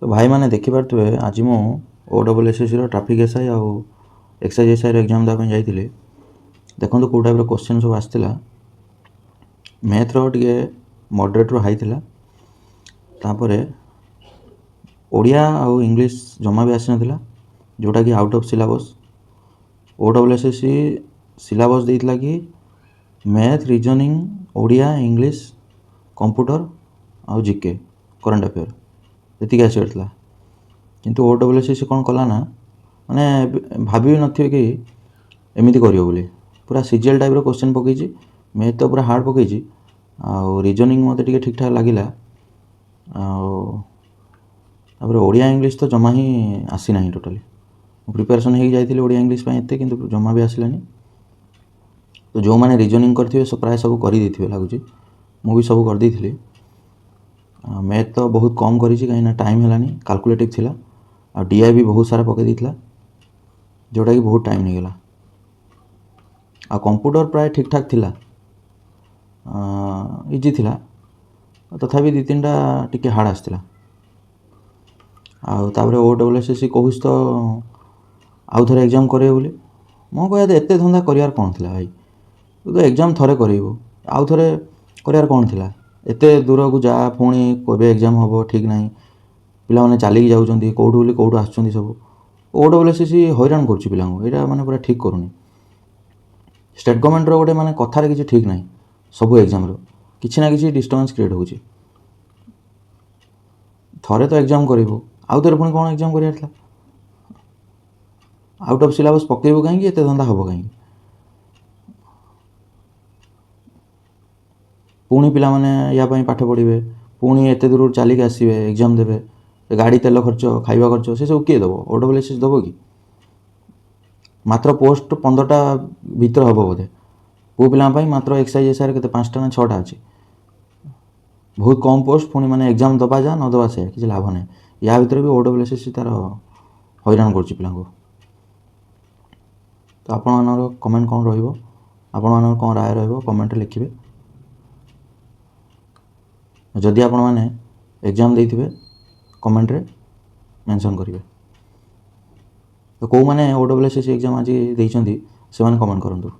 तो भाई मैंने देखिपे आज मु OSSC ट्राफिक एसआई आउ एक्साइज एसआई एग्जाम देवाई जाइए। देखो कौ टाइप क्वेश्चन सब आसाला। मैथ रे मॉडरेट रू हाई थिला, तापर ओडिया आउ इंग्लिश जमा भी आसी ना, जोटा कि out of syllabus. OSSC syllabus देइतला कि math reasoning Odia English computer आउ जीके करंट अफेयर ये आसला। किंतु OSSC कौन कला ना, माने भाभी नथिबे कि एमिति करियो बोली। पूरा सीजीएल टाइप रो क्वेश्चन पकईची। मैथ तो पूरा हार्ड पकईची, आउ रीजनिंग मते टिके ठीक ठाक लागिला। आउ ओडिया इंग्लिश तो जमा ही आसी ना टोटाली। प्रिपरेशन हो जाइए ओडिया इंग्लिश एते, किंतु जमा भी आसलानी। तो जो मैंने रीजनिंग करथिबे सो प्राय सब कर देथिबे लागुची। मु भी सब कर देथिली। मैथ तो बहुत कम करिछि, कहीं टाइम हेलानी, कैलकुलेटिव थिला। आ डीआई भी बहुत सारा पकई देथिला, जोटा कि बहुत टाइम नहीं गला। आ कंप्यूटर प्राय ठीक ठाक थिला, इजी थिला, तथापि दी तीन टा टिके हार्ड आसथिला। आउे OSSC कहूँ तो आउ थे एग्जाम करे बोली। मो कह एत धंदा करार कौन थी भाई, तू तो एग्जाम थे करू, आउ थे करार कौन थी। एत दूर को जा, पुणी कब एग्जाम हम ठीक ना, पिला माने चलिकी जाऊँच कौटू बोली कौटू आसुँच सब। OSSC हैरान कर पिला, यहाँ मैंने पूरा ठीक करूनी। स्टेट गवर्नमेंट गोटे माने कथार किसी ठीक ना, सब एग्जाम किसी ना कि डिस्टर्बेंस क्रिएट हो। थे तो एग्जाम करूँ, आउ थे पुणी कौन एग्जाम करार था। आउट ऑफ सिलेबस पकेबू कहीं एत धंदा हम कहीं। पुणी पिला माने या पाठ पढ़े, पुणी एत दूर चलिक आसवे, एग्जाम देवे, गाड़ी तेल खर्च, खाइबा खर्च से सब किए दब। OSSC दब कि? मात्र पोस्ट 15टा भीतर हम बोधे। पु पिला मात्र एक्साइज एसआई के 5टा ना 6टा अच्छी। बहुत कम पोस्ट, पुणी मैंने एग्जाम दबा जा न दबा से किसी लाभ ना। या भर भी OSSC तार हैरान कर पिला। तो आपण कमेंट कौन रहा, कौन राय रमेंट लिखे। जदि आपण मैंने एग्जाम देइथिबे कमेंट रे मेंशन करेंगे। तो कौ मैंने OSSC एग्जाम आज देइछंती से कमेंट करंतु।